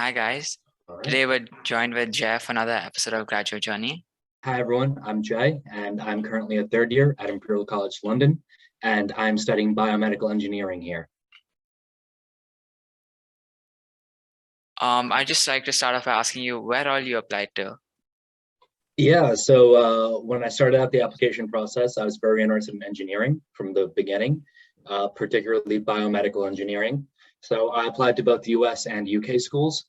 Hi guys. All right. Today we're joined with Jeff for another episode of Graduate Journey. Hi, everyone. I'm Jay, and I'm currently a third year at Imperial College London, and I'm studying biomedical engineering here. I'd just like to start off by asking you where all you applied to. Yeah, so when I started out the application process, I was very interested in engineering from the beginning, particularly biomedical engineering. So I applied to both US and UK schools.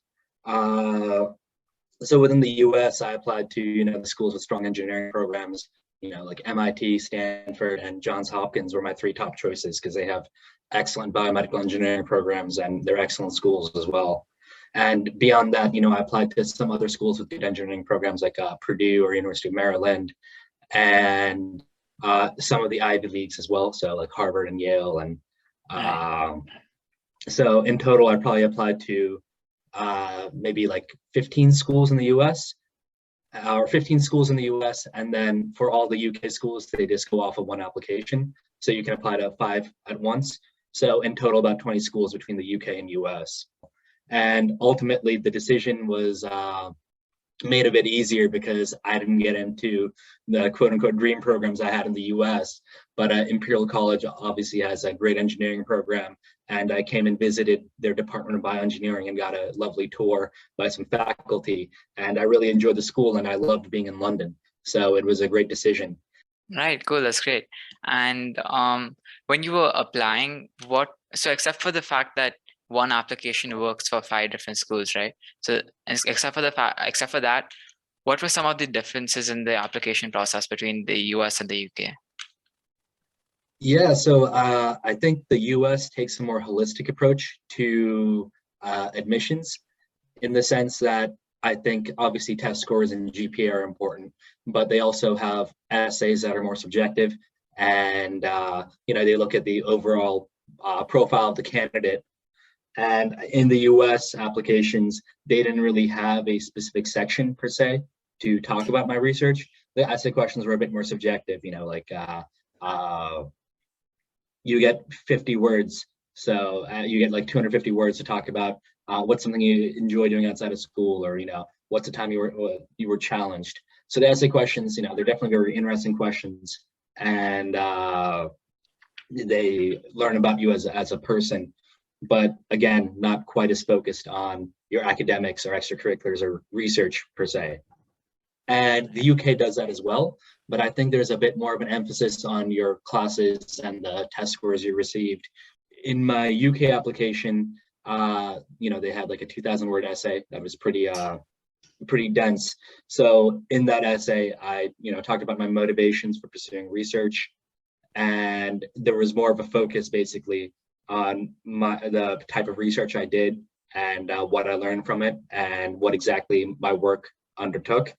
So within the US, I applied to, the schools with strong engineering programs, like MIT, Stanford, and Johns Hopkins were my three top choices because they have excellent biomedical engineering programs and they're excellent schools as well. And beyond that, I applied to some other schools with good engineering programs like Purdue or University of Maryland, and some of the Ivy Leagues as well, so like Harvard and Yale. And so in total, I probably applied to maybe like 15 schools in the US, or 15 schools in the US. And then for all the UK schools, they just go off of one application. So you can apply to 5 at once. So in total, about 20 schools between the UK and US. And ultimately, the decision was made a bit easier because I didn't get into the quote unquote dream programs I had in the US. But Imperial College obviously has a great engineering program. And I came and visited their Department of Bioengineering and got a lovely tour by some faculty. And I really enjoyed the school and I loved being in London. So it was a great decision. Right, cool, that's great. And when you were applying, except for the fact that one application works for 5 different schools, right? So except for that, what were some of the differences in the application process between the US and the UK? Yeah, so I think the US takes a more holistic approach to admissions, in the sense that I think obviously test scores and GPA are important, but they also have essays that are more subjective, and they look at the overall profile of the candidate. And in the US applications, they didn't really have a specific section per se to talk about my research. The essay questions were a bit more subjective, like you get 50 words. So you get like 250 words to talk about what's something you enjoy doing outside of school, or, what's the time you were challenged. So the essay questions, they're definitely very interesting questions, and they learn about you as a person. But again, not quite as focused on your academics or extracurriculars or research per se. And the UK does that as well, but I think there's a bit more of an emphasis on your classes and the test scores you received. In my UK application, they had like a 2,000-word essay that was pretty dense. So in that essay, I talked about my motivations for pursuing research, and there was more of a focus basically on the type of research I did and what I learned from it and what exactly my work undertook.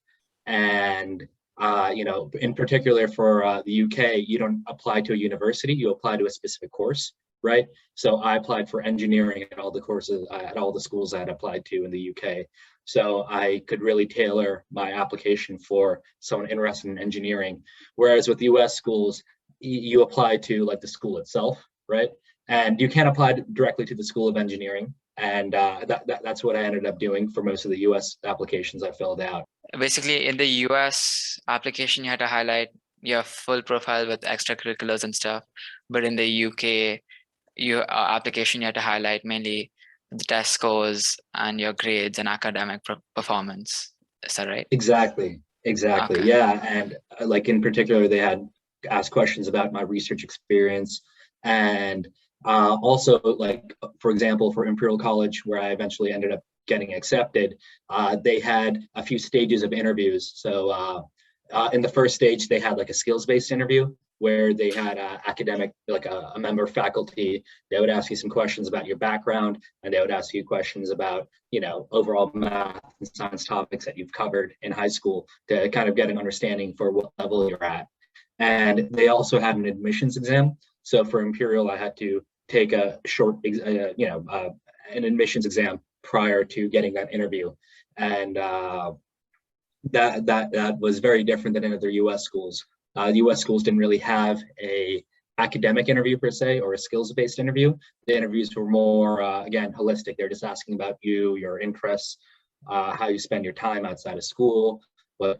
And in particular for the UK, you don't apply to a university, you apply to a specific course, right? So I applied for engineering at all the courses, at all the schools I had applied to in the UK. So I could really tailor my application for someone interested in engineering. Whereas with US schools, you apply to like the school itself, right? And you can't apply directly to the School of Engineering. And that's what I ended up doing for most of the US applications I filled out. Basically, in the US application, you had to highlight your full profile with extracurriculars and stuff. But in the UK, your application, you had to highlight mainly the test scores and your grades and academic performance. Is that right? Exactly. Okay. Yeah. And like in particular, they had asked questions about my research experience, and also, like, for example, for Imperial College, where I eventually ended up getting accepted, they had a few stages of interviews. So in the first stage, they had like a skills-based interview where they had academic, like a member of faculty. They would ask you some questions about your background, and they would ask you questions about, overall math and science topics that you've covered in high school to kind of get an understanding for what level you're at. And they also had an admissions exam. So for Imperial, I had to take a short, an admissions exam prior to getting that interview, and that was very different than in other U.S. schools. The U.S. schools didn't really have a academic interview per se, or a skills-based interview. The interviews were more, again, holistic. They're just asking about you, your interests, how you spend your time outside of school, but,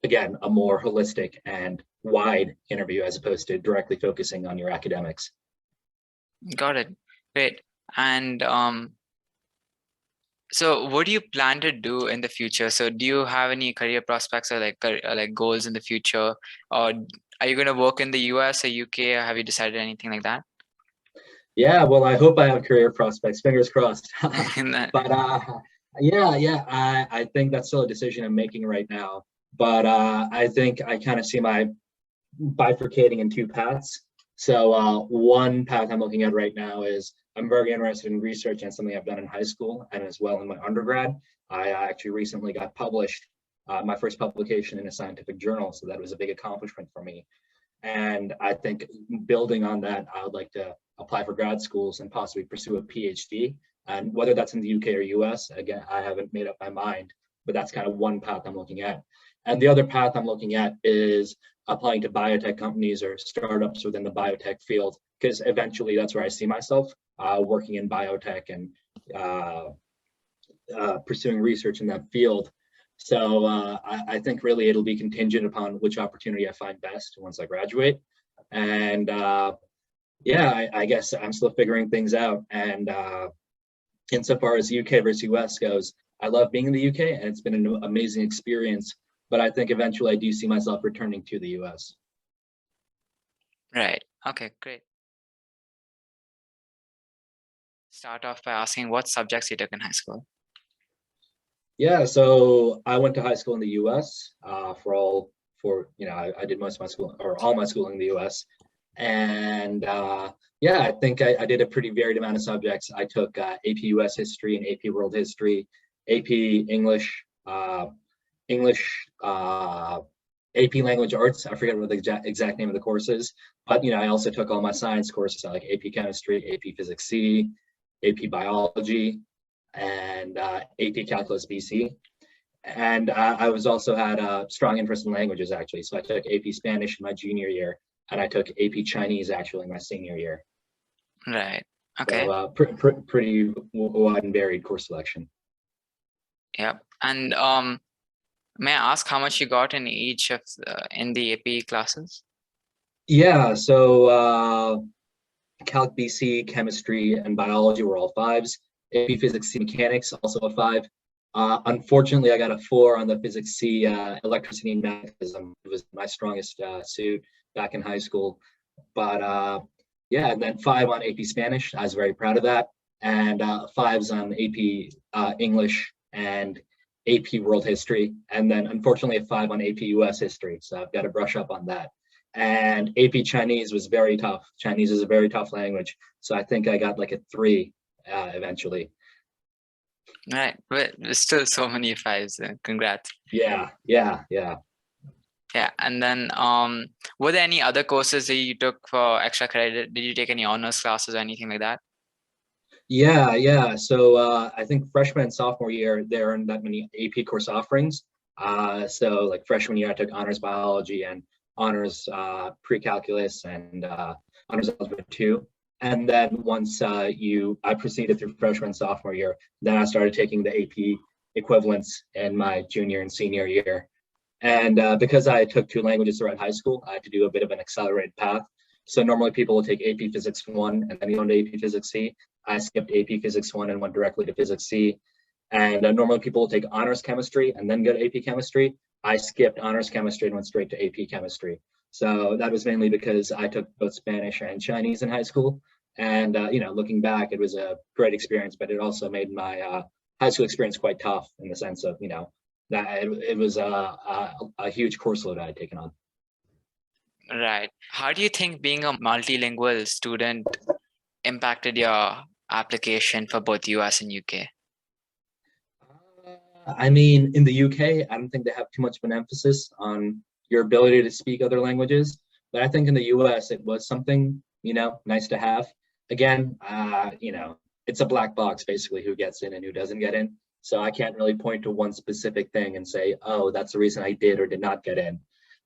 again, a more holistic and wide interview as opposed to directly focusing on your academics. Got it. Great. And so what do you plan to do in the future? So do you have any career prospects or like goals in the future? Or are you going to work in the US or UK? Or have you decided anything like that? Yeah, well, I hope I have career prospects, fingers crossed. But I think that's still a decision I'm making right now. But I think I kind of see my bifurcating in two paths. So one path I'm looking at right now is I'm very interested in research, and something I've done in high school and as well in my undergrad. I actually recently got published, my first publication in a scientific journal, so that was a big accomplishment for me. And I think building on that, I would like to apply for grad schools and possibly pursue a PhD. And whether that's in the UK or US, again, I haven't made up my mind, but that's kind of one path I'm looking at. And the other path I'm looking at is applying to biotech companies or startups within the biotech field, because eventually that's where I see myself, working in biotech and pursuing research in that field. So I think really it'll be contingent upon which opportunity I find best once I graduate. And I guess I'm still figuring things out. And insofar as UK versus US goes, I love being in the UK and it's been an amazing experience. But I think eventually I do see myself returning to the US. Right. Okay, great. Start off by asking what subjects you took in high school. Yeah, so I went to high school in the US I did most of my school, or all my schooling in the US. And I think I did a pretty varied amount of subjects. I took AP US history and AP world history, AP English, AP language arts. I forget what the exact name of the course is, but I also took all my science courses like AP chemistry, AP physics C, AP biology, and AP calculus BC. And I was also had a strong interest in languages actually. So I took AP Spanish in my junior year, and I took AP Chinese actually in my senior year. Right. Okay. So pretty wide and varied course selection. Yep. And may I ask how much you got in each of in the AP classes? Yeah, so Calc BC, chemistry, and biology were all 5s. AP Physics C Mechanics, also a 5. Unfortunately, I got a 4 on the Physics C Electricity and Magnetism. It was my strongest suit back in high school. But and then 5 on AP Spanish. I was very proud of that. And 5s on AP English and AP World History. And then unfortunately a 5 on AP US History. So I've got to brush up on that. And AP Chinese was very tough. Chinese is a very tough language. So I think I got like a 3 eventually. Right, but there's still so many 5s. Congrats. Yeah. Yeah, and then were there any other courses that you took for extra credit? Did you take any honors classes or anything like that? Yeah. So I think freshman and sophomore year, there aren't that many AP course offerings. So like freshman year, I took honors biology and honors pre-calculus and honors algebra 2. And then once I proceeded through freshman and sophomore year, then I started taking the AP equivalents in my junior and senior year. And because I took 2 languages throughout high school, I had to do a bit of an accelerated path. So normally people will take AP Physics 1 and then go into AP Physics C. I skipped AP Physics 1 and went directly to Physics C. And normally people will take honors chemistry and then go to AP Chemistry. I skipped honors chemistry and went straight to AP Chemistry. So that was mainly because I took both Spanish and Chinese in high school. And, looking back, it was a great experience, but it also made my high school experience quite tough in the sense of, that it was a huge course load I had taken on. Right. How do you think being a multilingual student impacted your application for both US and UK? I mean, in the UK, I don't think they have too much of an emphasis on your ability to speak other languages. But I think in the US, it was something, nice to have. Again, it's a black box, basically, who gets in and who doesn't get in. So I can't really point to one specific thing and say, oh, that's the reason I did or did not get in.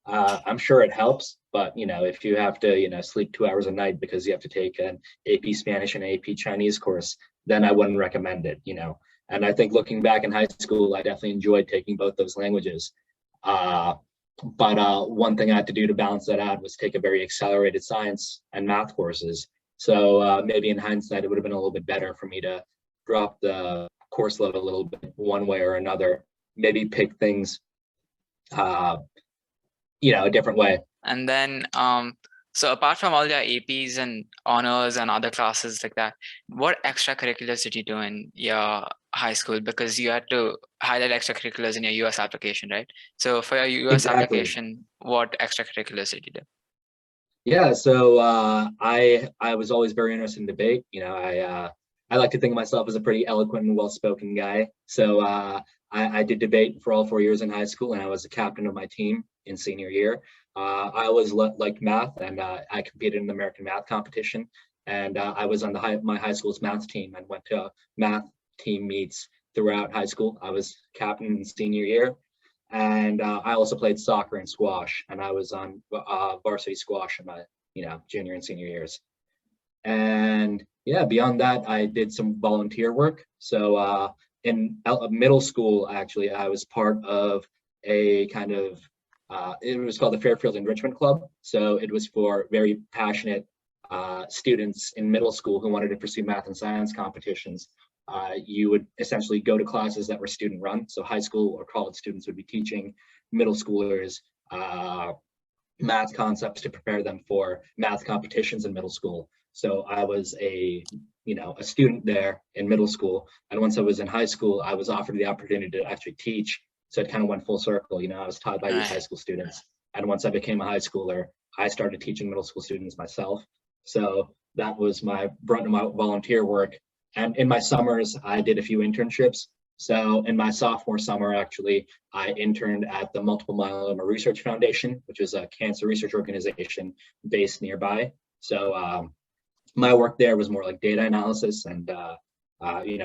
I'm sure it helps, but if you have to, sleep 2 hours a night because you have to take an AP Spanish and AP Chinese course, then I wouldn't recommend it. And I think looking back in high school, I definitely enjoyed taking both those languages. Uh, but one thing I had to do to balance that out was take a very accelerated science and math courses. So maybe in hindsight, it would have been a little bit better for me to drop the course load a little bit one way or another, maybe pick things, uh, a different way. And then, so apart from all your APs and honors and other classes like that, what extracurriculars did you do in your high school? Because you had to highlight extracurriculars in your US application, right? So for your US Exactly. application, what extracurriculars did you do? Yeah, so I was always very interested in debate. I like to think of myself as a pretty eloquent and well-spoken guy. So I did debate for all 4 years in high school, and I was the captain of my team in senior year. I always liked math, and I competed in the American math competition. And I was on my high school's math team and went to math team meets throughout high school. I was captain in senior year, and I also played soccer and squash, and I was on varsity squash in my junior and senior years. And yeah, beyond that, I did some volunteer work. So in middle school, actually, I was part of a kind of it was called the Fairfield Enrichment Club. So it was for very passionate students in middle school who wanted to pursue math and science competitions. You would essentially go to classes that were student run. So high school or college students would be teaching middle schoolers math concepts to prepare them for math competitions in middle school. So I was a student there in middle school, and once I was in high school, I was offered the opportunity to actually teach. So it kind of went full circle. I was taught by these high Right. school students, and once I became a high schooler, I started teaching middle school students myself. So that was my brunt of my volunteer work. And in my summers, I did a few internships. So in my sophomore summer, actually, I interned at the Multiple Myeloma Research Foundation, which is a cancer research organization based nearby. So my work there was more like data analysis and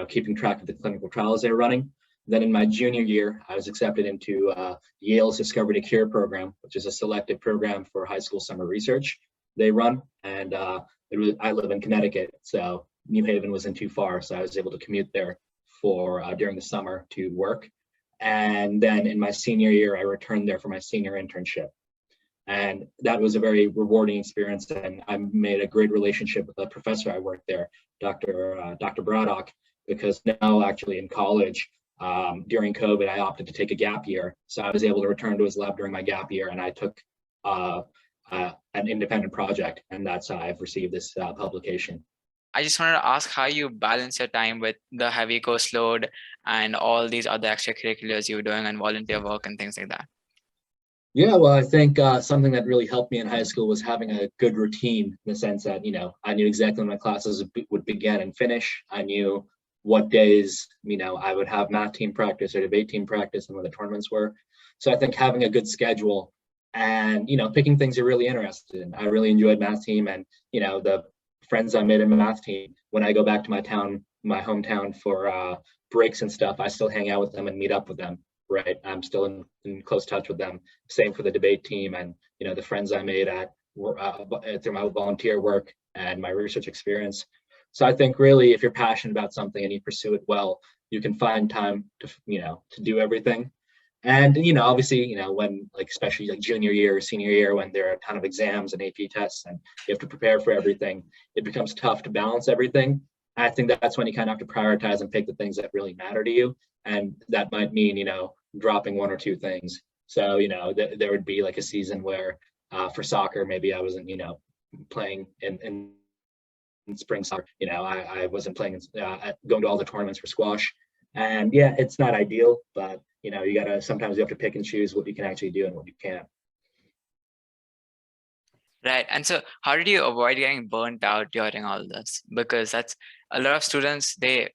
keeping track of the clinical trials they were running. Then in my junior year, I was accepted into Yale's Discovery to Cure program, which is a selective program for high school summer research they run. And I live in Connecticut, so New Haven wasn't too far, so I was able to commute there for during the summer to work. And then in my senior year, I returned there for my senior internship. And that was a very rewarding experience. And I made a great relationship with the professor I worked there, Dr. Braddock, because now actually in college, during COVID, I opted to take a gap year. So I was able to return to his lab during my gap year, and I took an independent project, and that's how I've received this publication. I just wanted to ask how you balance your time with the heavy course load and all these other extracurriculars you were doing and volunteer work and things like that. Yeah, well, I think something that really helped me in high school was having a good routine in the sense that, I knew exactly when my classes would begin and finish. I knew what days, I would have math team practice or debate team practice and when the tournaments were. So I think having a good schedule and, picking things you're really interested in. I really enjoyed math team, and, the friends I made in math team, when I go back to my hometown for breaks and stuff, I still hang out with them and meet up with them. Right. I'm still in close touch with them. Same for the debate team, and, the friends I made through my volunteer work and my research experience. So I think really, if you're passionate about something and you pursue it well, you can find time to do everything. And, obviously, when especially like junior year or senior year, when there are a ton of exams and AP tests and you have to prepare for everything, it becomes tough to balance everything. I think that's when you kind of have to prioritize and pick the things that really matter to you. And that might mean, dropping one or two things. So, there would be like a season where for soccer, maybe I wasn't, playing in spring soccer. I wasn't playing, going to all the tournaments for squash. And yeah, it's not ideal, but, sometimes you have to pick and choose what you can actually do and what you can't. Right. And so how did you avoid getting burnt out during all this? Because that's a lot of students, they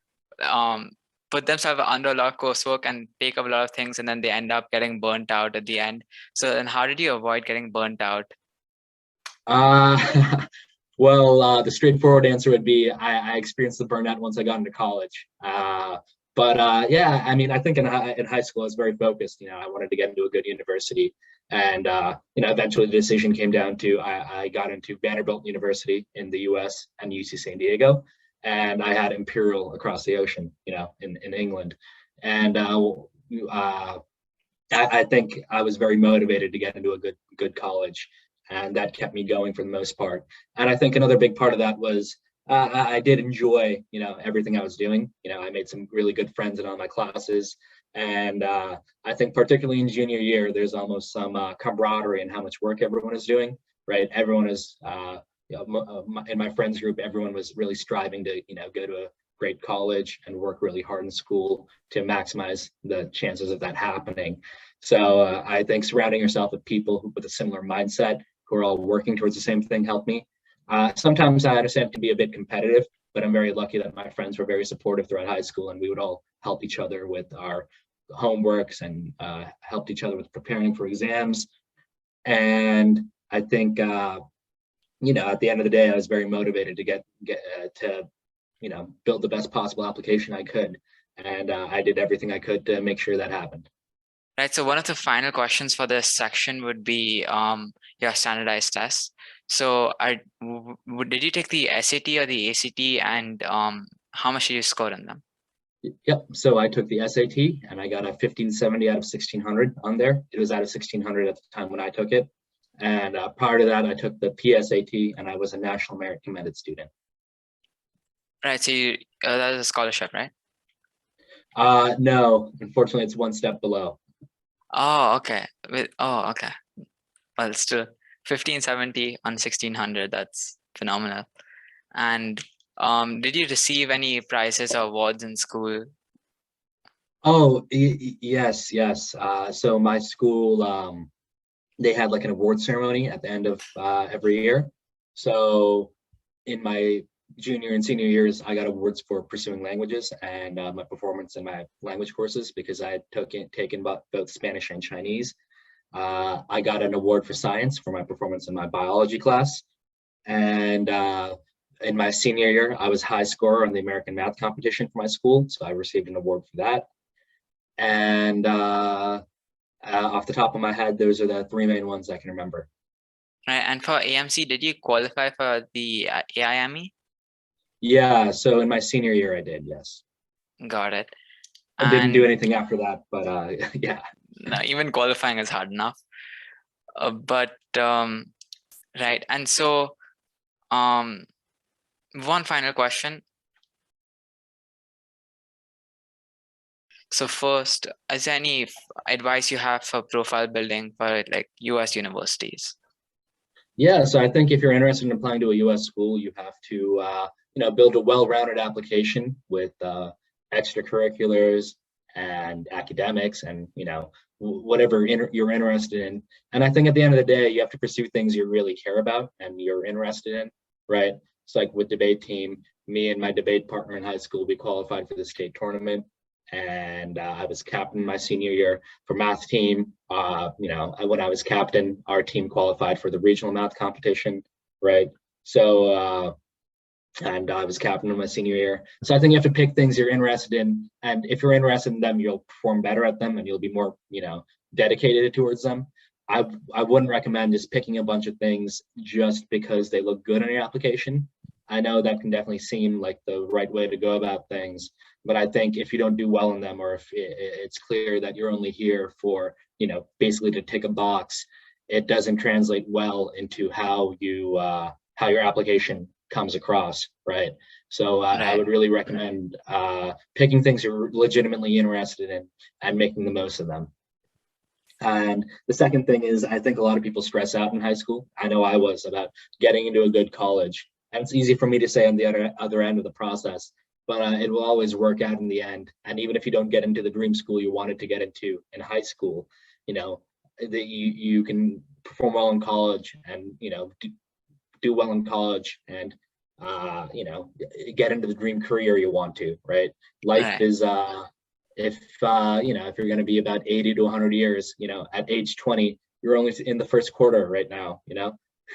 put themselves under a lot of coursework and take up a lot of things, and then they end up getting burnt out at the end. So then how did you avoid getting burnt out? Well, the straightforward answer would be I experienced the burnout once I got into college. But yeah, I mean, I think in high school I was very focused. I wanted to get into a good university, And eventually the decision came down to I got into Vanderbilt University in the U.S. and UC San Diego, and I had Imperial across the ocean, in England. And I think I was very motivated to get into a good college, and that kept me going for the most part. And I think another big part of that was I did enjoy everything I was doing. I made some really good friends in all my classes, and I think particularly in junior year, there's almost some camaraderie in how much work everyone is doing. Right, everyone is. In my friends group, everyone was really striving to go to a great college and work really hard in school to maximize the chances of that happening. So I think surrounding yourself with people with a similar mindset who are all working towards the same thing helped me. Sometimes I understand it can be a bit competitive, but I'm very lucky that my friends were very supportive throughout high school, and we would all help each other with our homeworks and helped each other with preparing for exams. And I think at the end of the day, I was very motivated to get to build the best possible application I could, and I did everything I could to make sure that happened. Right. So one of the final questions for this section would be your standardized tests. So did you take the SAT or the ACT, and how much did you score in them? Yep. So I took the SAT and I got a 1570 out of 1600 on there. It was out of 1600 at the time when I took it. And prior to that, I took the PSAT and I was a National Merit Commended student. Right. So that was a scholarship, right? No, unfortunately, it's one step below. Oh, okay. Okay. Well, still 1570 on 1600. That's phenomenal. And did you receive any prizes or awards in school? Oh, yes. So my school, they had like an award ceremony at the end of every year. So in my junior and senior years, I got awards for pursuing languages and my performance in my language courses because I had taken both Spanish and Chinese. I got an award for science for my performance in my biology class. And in my senior year, I was high scorer on the American math competition for my school. So I received an award for that. And off the top of my head, those are the three main ones I can remember. Right. And for AMC, did you qualify for the AIME? Yeah, so in my senior year, I did, yes. Got it. I didn't do anything after that, but yeah. No, even qualifying is hard enough. But right. And so one final question. So first, is there any advice you have for profile building for like US universities? Yeah, so I think if you're interested in applying to a US school, you have to build a well-rounded application with extracurriculars and academics and whatever you're interested in. And I think at the end of the day, you have to pursue things you really care about and you're interested in, right? It's like with debate team, me and my debate partner in high school, we qualified for the state tournament. And I was captain my senior year for math team. When I was captain, our team qualified for the regional math competition, right? So, and I was captain of my senior year. So I think you have to pick things you're interested in, and if you're interested in them, you'll perform better at them, and you'll be more, dedicated towards them. I wouldn't recommend just picking a bunch of things just because they look good on your application. I know that can definitely seem like the right way to go about things, but I think if you don't do well in them, or if it's clear that you're only here for, basically to tick a box, it doesn't translate well into how your application comes across, right? So I would really recommend picking things you're legitimately interested in and making the most of them. And the second thing is, I think a lot of people stress out in high school. I know I was about getting into a good college. And it's easy for me to say on the other end of the process, but it will always work out in the end. And even if you don't get into the dream school you wanted to get into in high school, that you can perform well in college and do well in college and get into the dream career you want to. Right? Life is if you're going to be about 80 to 100 years, at age 20, you're only in the first quarter right now.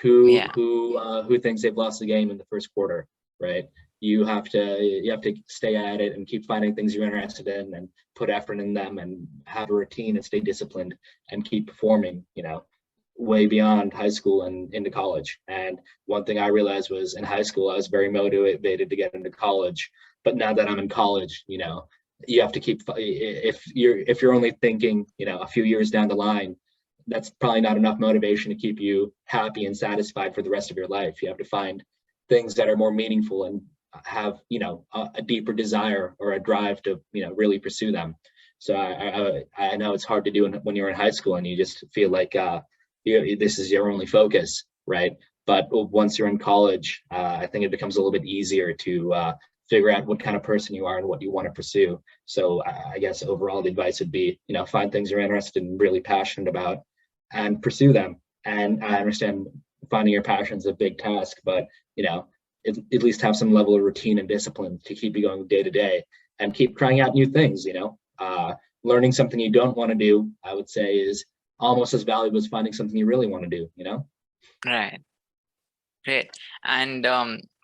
Who thinks they've lost the game in the first quarter? right? You have to stay at it and keep finding things you're interested in and put effort in them and have a routine and stay disciplined and keep performing, way beyond high school and into college. And one thing I realized was in high school, I was very motivated to get into college. But now that I'm in college, you have to keep, if you're only thinking, a few years down the line, that's probably not enough motivation to keep you happy and satisfied for the rest of your life. You have to find things that are more meaningful and have, a deeper desire or a drive to, really pursue them. So I know it's hard to do when you're in high school and you just feel like this is your only focus, right? But once you're in college, I think it becomes a little bit easier to figure out what kind of person you are and what you want to pursue. So I guess overall the advice would be, find things you're interested and really passionate about and pursue them. And I understand finding your passion is a big task, but at least have some level of routine and discipline to keep you going day to day and keep trying out new things. Learning something you don't want to do, I would say, is almost as valuable as finding something you really want to do. Right. Great. And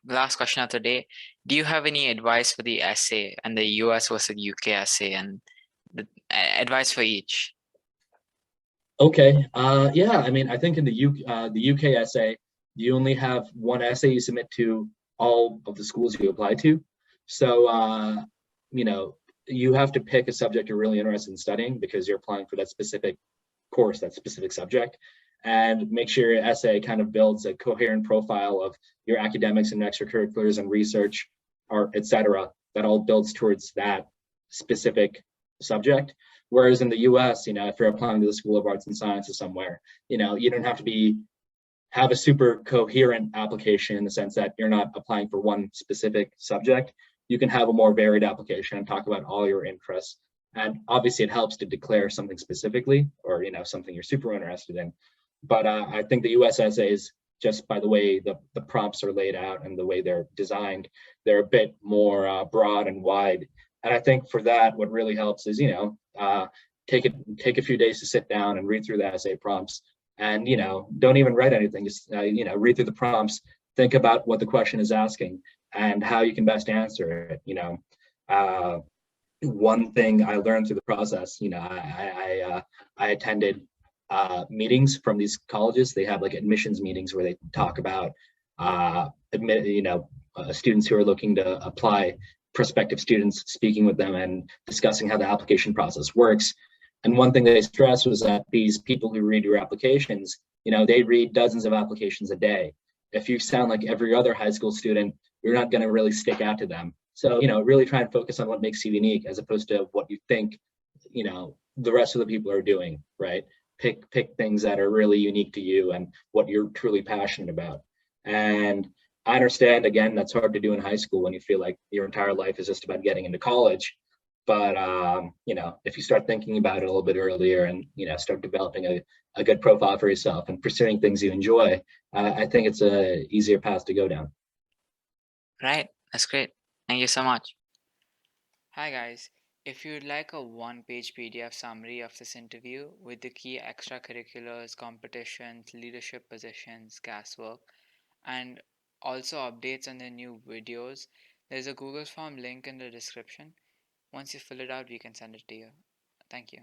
last question of the day. Do you have any advice for the essay and the US versus UK essay and the advice for each? Okay. Yeah. I mean, I think in the UK essay, you only have one essay you submit to all of the schools you apply to. So, you know, you have to pick a subject you're really interested in studying because you're applying for that specific course, that specific subject, and make sure your essay kind of builds a coherent profile of your academics and extracurriculars and research, or et cetera, that all builds towards that specific subject. Whereas in the US, if you're applying to the School of Arts and Sciences somewhere, you don't have to have a super coherent application in the sense that you're not applying for one specific subject. You can have a more varied application and talk about all your interests. And obviously it helps to declare something specifically or something you're super interested in. But I think the US essays, just by the way the prompts are laid out and the way they're designed, they're a bit more broad and wide. And I think for that, what really helps is, take a few days to sit down and read through the essay prompts and, don't even write anything, just, read through the prompts, think about what the question is asking and how you can best answer it. One thing I learned through the process, I attended meetings from these colleges. They have like admissions meetings where they talk about students who are looking to apply, prospective students, speaking with them and discussing how the application process works. And one thing they stressed was that these people who read your applications, they read dozens of applications a day. If you sound like every other high school student, you're not going to really stick out to them. So, really try and focus on what makes you unique as opposed to what you think, the rest of the people are doing, right? Pick things that are really unique to you and what you're truly passionate about. And I understand, again, that's hard to do in high school when you feel like your entire life is just about getting into college. But, if you start thinking about it a little bit earlier and, start developing a good profile for yourself and pursuing things you enjoy, I think it's a easier path to go down. Right. That's great. Thank you so much. Hi guys. If you'd like a one-page PDF summary of this interview with the key extracurriculars, competitions, leadership positions, classwork, and also updates on the new videos, there's a Google form link in the description. Once you fill it out, we can send it to you. Thank you.